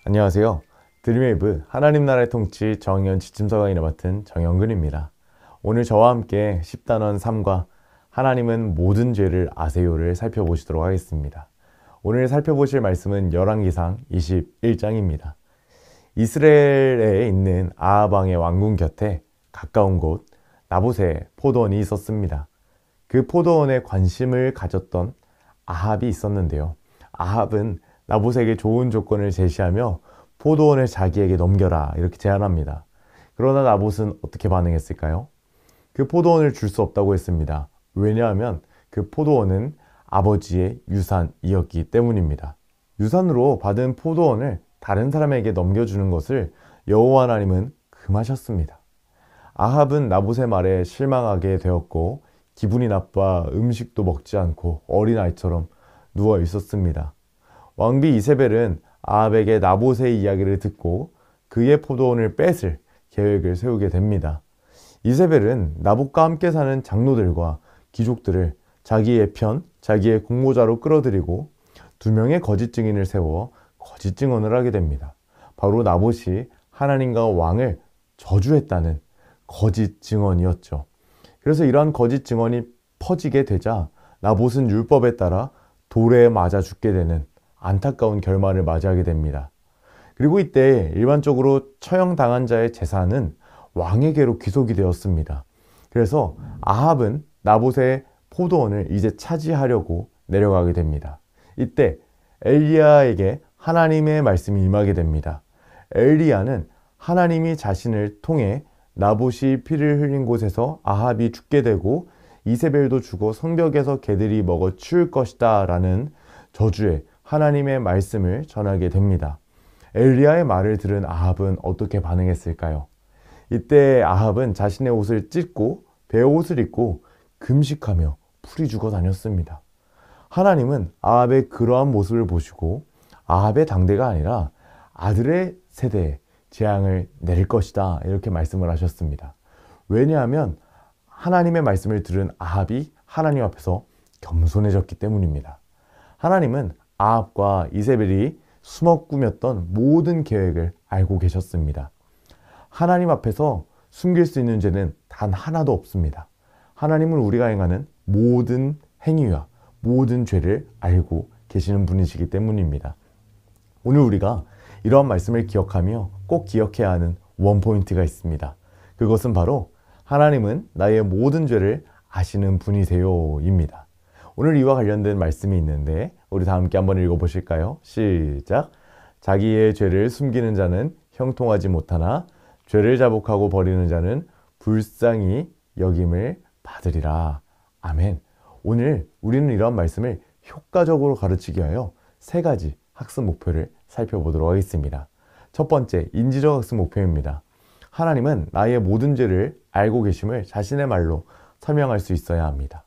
안녕하세요. 드림웨이브 하나님 나라의 통치 정의연 지침서 강의를 맡은 정영근입니다. 오늘 저와 함께 10단원 3과 하나님은 모든 죄를 아세요를 살펴보시도록 하겠습니다. 오늘 살펴보실 말씀은 열왕기상 21장입니다. 이스라엘에 있는 아합 왕의 왕궁 곁에 가까운 곳 나봇에 포도원이 있었습니다. 그 포도원에 관심을 가졌던 아합이 있었는데요. 아합은 나봇에게 좋은 조건을 제시하며 포도원을 자기에게 넘겨라 이렇게 제안합니다. 그러나 나봇은 어떻게 반응했을까요? 그 포도원을 줄 수 없다고 했습니다. 왜냐하면 그 포도원은 아버지의 유산이었기 때문입니다. 유산으로 받은 포도원을 다른 사람에게 넘겨주는 것을 여호와 하나님은 금하셨습니다. 아합은 나봇의 말에 실망하게 되었고 기분이 나빠 음식도 먹지 않고 어린아이처럼 누워 있었습니다. 왕비 이세벨은 아합에게 나봇의 이야기를 듣고 그의 포도원을 뺏을 계획을 세우게 됩니다. 이세벨은 나봇과 함께 사는 장로들과 귀족들을 자기의 편, 자기의 공모자로 끌어들이고 두 명의 거짓 증인을 세워 거짓 증언을 하게 됩니다. 바로 나봇이 하나님과 왕을 저주했다는 거짓 증언이었죠. 그래서 이러한 거짓 증언이 퍼지게 되자 나봇은 율법에 따라 돌에 맞아 죽게 되는 안타까운 결말을 맞이하게 됩니다. 그리고 이때 일반적으로 처형당한 자의 재산은 왕에게로 귀속이 되었습니다. 그래서 아합은 나봇의 포도원을 이제 차지하려고 내려가게 됩니다. 이때 엘리야에게 하나님의 말씀이 임하게 됩니다. 엘리야는 하나님이 자신을 통해 나봇이 피를 흘린 곳에서 아합이 죽게 되고 이세벨도 죽어 성벽에서 개들이 먹어 치울 것이다 라는 저주의 하나님의 말씀을 전하게 됩니다. 엘리야의 말을 들은 아합은 어떻게 반응했을까요? 이때 아합은 자신의 옷을 찢고 베옷을 입고 금식하며 풀이 죽어 다녔습니다. 하나님은 아합의 그러한 모습을 보시고 아합의 당대가 아니라 아들의 세대에 재앙을 내릴 것이다 이렇게 말씀을 하셨습니다. 왜냐하면 하나님의 말씀을 들은 아합이 하나님 앞에서 겸손해졌기 때문입니다. 하나님은 아합과 이세벨이 숨어 꾸몄던 모든 계획을 알고 계셨습니다. 하나님 앞에서 숨길 수 있는 죄는 단 하나도 없습니다. 하나님은 우리가 행하는 모든 행위와 모든 죄를 알고 계시는 분이시기 때문입니다. 오늘 우리가 이러한 말씀을 기억하며 꼭 기억해야 하는 원포인트가 있습니다. 그것은 바로 하나님은 나의 모든 죄를 아시는 분이세요 입니다. 오늘 이와 관련된 말씀이 있는데 우리 다 함께 한번 읽어보실까요? 시작! 자기의 죄를 숨기는 자는 형통하지 못하나 죄를 자복하고 버리는 자는 불쌍히 여김을 받으리라. 아멘. 오늘 우리는 이러한 말씀을 효과적으로 가르치기 위하여 세 가지 학습 목표를 살펴보도록 하겠습니다. 첫 번째, 인지적 학습 목표입니다. 하나님은 나의 모든 죄를 알고 계심을 자신의 말로 설명할 수 있어야 합니다.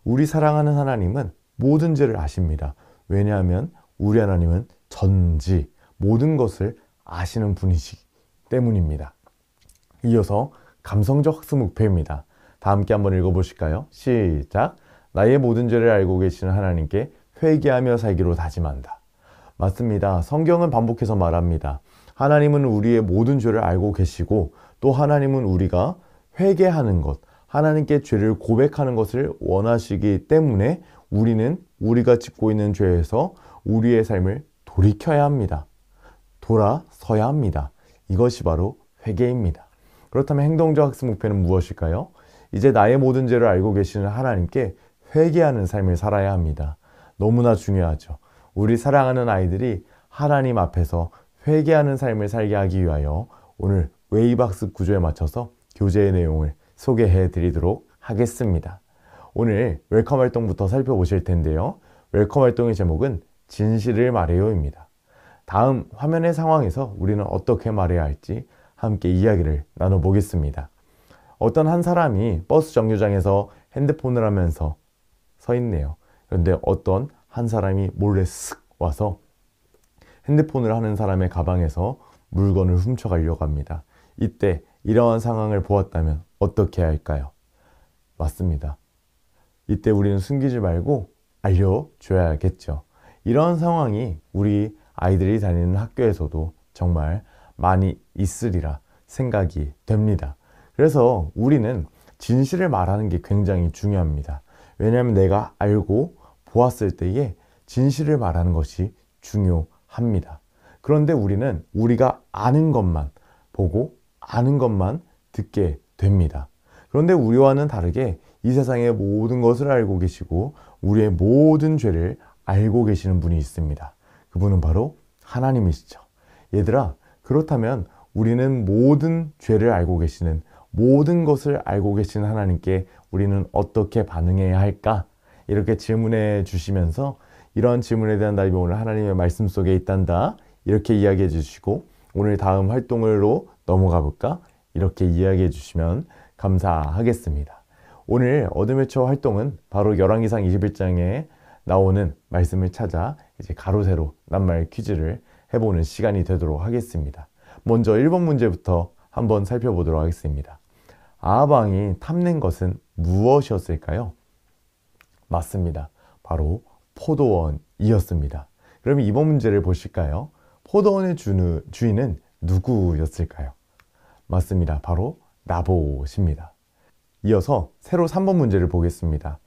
우리 사랑하는 하나님은 모든 죄를 아십니다. 왜냐하면 우리 하나님은 전지 모든 것을 아시는 분이시기 때문입니다. 이어서 감성적 학습 목표입니다. 다 함께 한번 읽어보실까요? 시작! 나의 모든 죄를 알고 계시는 하나님께 회개하며 살기로 다짐한다. 맞습니다. 성경은 반복해서 말합니다. 하나님은 우리의 모든 죄를 알고 계시고 또 하나님은 우리가 회개하는 것, 하나님께 죄를 고백하는 것을 원하시기 때문에 우리는 우리가 짓고 있는 죄에서 우리의 삶을 돌이켜야 합니다. 돌아서야 합니다. 이것이 바로 회개입니다. 그렇다면 행동적 학습 목표는 무엇일까요? 이제 나의 모든 죄를 알고 계시는 하나님께 회개하는 삶을 살아야 합니다. 너무나 중요하죠. 우리 사랑하는 아이들이 하나님 앞에서 회개하는 삶을 살게 하기 위하여 오늘 웨이브 학습 구조에 맞춰서 교재의 내용을 소개해 드리도록 하겠습니다. 오늘 웰컴 활동부터 살펴보실 텐데요. 웰컴 활동의 제목은 진실을 말해요입니다. 다음 화면의 상황에서 우리는 어떻게 말해야 할지 함께 이야기를 나눠보겠습니다. 어떤 한 사람이 버스 정류장에서 핸드폰을 하면서 서 있네요. 그런데 어떤 한 사람이 몰래 쓱 와서 핸드폰을 하는 사람의 가방에서 물건을 훔쳐가려고 합니다. 이때 이러한 상황을 보았다면 어떻게 해야 할까요? 맞습니다. 이때 우리는 숨기지 말고 알려줘야겠죠. 이러한 상황이 우리 아이들이 다니는 학교에서도 정말 많이 있으리라 생각이 됩니다. 그래서 우리는 진실을 말하는 게 굉장히 중요합니다. 왜냐하면 내가 알고 보았을 때에 진실을 말하는 것이 중요합니다. 그런데 우리는 우리가 아는 것만 보고 아는 것만 듣게 됩니다. 그런데 우리와는 다르게 이 세상의 모든 것을 알고 계시고 우리의 모든 죄를 알고 계시는 분이 있습니다. 그분은 바로 하나님이시죠. 얘들아, 그렇다면 우리는 모든 죄를 알고 계시는, 모든 것을 알고 계시는 하나님께 우리는 어떻게 반응해야 할까? 이렇게 질문해 주시면서 이런 질문에 대한 답이 오늘 하나님의 말씀 속에 있단다, 이렇게 이야기해 주시고, 오늘 다음 활동으로 넘어가 볼까? 이렇게 이야기해 주시면 감사하겠습니다. 오늘 어둠의 처 활동은 바로 열왕기상 21장에 나오는 말씀을 찾아 이제 가로 세로 낱말 퀴즈를 해보는 시간이 되도록 하겠습니다. 먼저 1번 문제부터 한번 살펴보도록 하겠습니다. 아합 왕이 탐낸 것은 무엇이었을까요? 맞습니다. 바로 포도원이었습니다. 그러면 이번 문제를 보실까요? 포도원의 주인은 누구였을까요? 맞습니다. 바로 나봇입니다. 이어서 새로 3번 문제를 보겠습니다.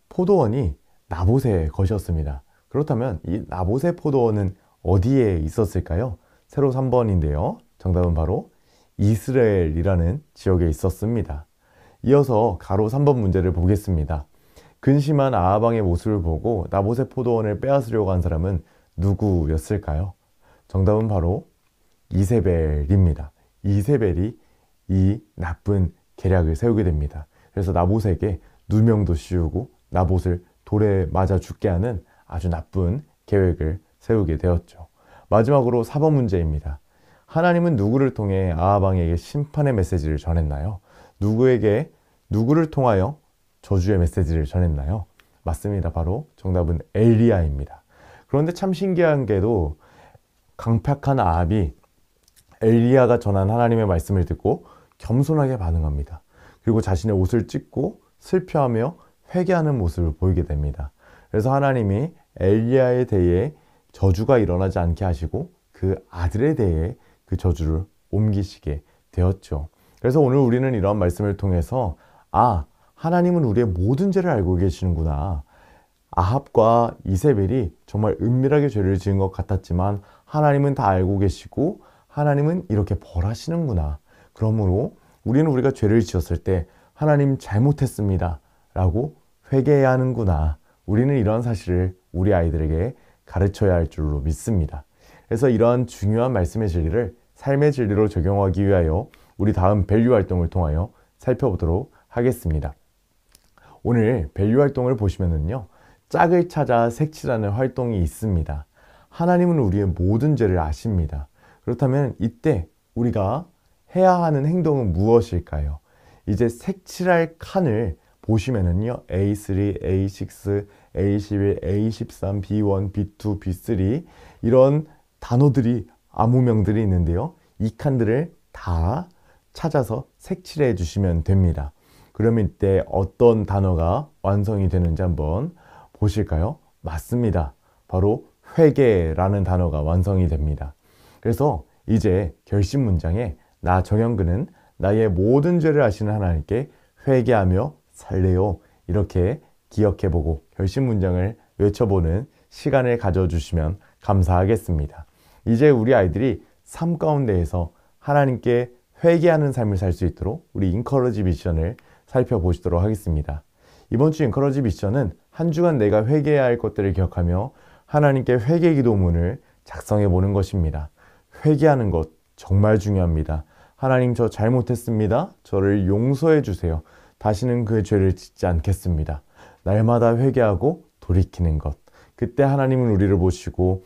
포도원이 나봇의 것이었습니다. 그렇다면 이 나봇의 포도원은 어디에 있었을까요? 새로 3번인데요. 정답은 바로 이스라엘이라는 지역에 있었습니다. 이어서 가로 3번 문제를 보겠습니다. 근심한 아합 왕의 모습을 보고 나봇의 포도원을 빼앗으려고 한 사람은 누구였을까요? 정답은 바로 이세벨입니다. 이세벨이 이 나쁜 계략을 세우게 됩니다. 그래서 나봇에게 누명도 씌우고 나봇을 돌에 맞아 죽게 하는 아주 나쁜 계획을 세우게 되었죠. 마지막으로 4번 문제입니다. 하나님은 누구를 통해 아합 왕에게 심판의 메시지를 전했나요? 누구를 통하여 저주의 메시지를 전했나요? 맞습니다. 바로 정답은 엘리야입니다. 그런데 참 신기한 게도 강팍한 아합이 엘리야가 전한 하나님의 말씀을 듣고 겸손하게 반응합니다. 그리고 자신의 옷을 찢고 슬퍼하며 회개하는 모습을 보이게 됩니다. 그래서 하나님이 엘리야에 대해 저주가 일어나지 않게 하시고 그 아들에 대해 그 저주를 옮기시게 되었죠. 그래서 오늘 우리는 이러한 말씀을 통해서 하나님은 우리의 모든 죄를 알고 계시는구나. 아합과 이세벨이 정말 은밀하게 죄를 지은 것 같았지만 하나님은 다 알고 계시고 하나님은 이렇게 벌하시는구나. 그러므로 우리가 죄를 지었을 때 하나님 잘못했습니다 라고 회개해야 하는구나. 우리는 이런 사실을 우리 아이들에게 가르쳐야 할 줄로 믿습니다. 그래서 이러한 중요한 말씀의 진리를 삶의 진리로 적용하기 위하여 우리 다음 밸류 활동을 통하여 살펴보도록 하겠습니다. 오늘 밸류 활동을 보시면은요, 짝을 찾아 색칠하는 활동이 있습니다. 하나님은 우리의 모든 죄를 아십니다. 그렇다면 이때 우리가 해야 하는 행동은 무엇일까요? 이제 색칠할 칸을 보시면은요, A3, A6, A11, A13, B1, B2, B3 이런 단어들이 암호명들이 있는데요. 이 칸들을 다 찾아서 색칠해 주시면 됩니다. 그러면 이때 어떤 단어가 완성이 되는지 한번 보실까요? 맞습니다. 바로 회개라는 단어가 완성이 됩니다. 그래서 이제 결심 문장에 나 정영근은 나의 모든 죄를 아시는 하나님께 회개하며 살래요. 이렇게 기억해보고 결심 문장을 외쳐보는 시간을 가져주시면 감사하겠습니다. 이제 우리 아이들이 삶 가운데에서 하나님께 회개하는 삶을 살 수 있도록 우리 인커러지 미션을 살펴보시도록 하겠습니다. 이번 주 인커러지 미션은 한 주간 내가 회개해야 할 것들을 기억하며 하나님께 회개 기도문을 작성해 보는 것입니다. 회개하는 것 정말 중요합니다. 하나님, 저 잘못했습니다. 저를 용서해 주세요. 다시는 그 죄를 짓지 않겠습니다. 날마다 회개하고 돌이키는 것. 그때 하나님은 우리를 보시고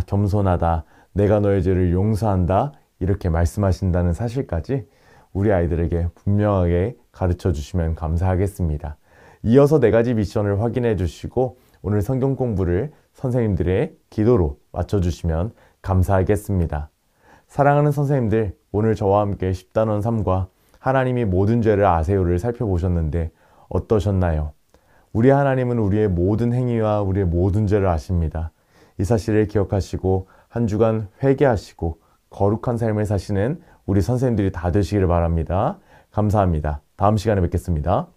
겸손하다. 내가 너의 죄를 용서한다. 이렇게 말씀하신다는 사실까지 우리 아이들에게 분명하게 가르쳐 주시면 감사하겠습니다. 이어서 4가지 미션을 확인해 주시고 오늘 성경 공부를 선생님들의 기도로 맞춰주시면 감사하겠습니다. 사랑하는 선생님들, 오늘 저와 함께 10단원 3과 하나님이 모든 죄를 아세요를 살펴보셨는데 어떠셨나요? 우리 하나님은 우리의 모든 행위와 우리의 모든 죄를 아십니다. 이 사실을 기억하시고 한 주간 회개하시고 거룩한 삶을 사시는 우리 선생님들이 다 되시기를 바랍니다. 감사합니다. 다음 시간에 뵙겠습니다.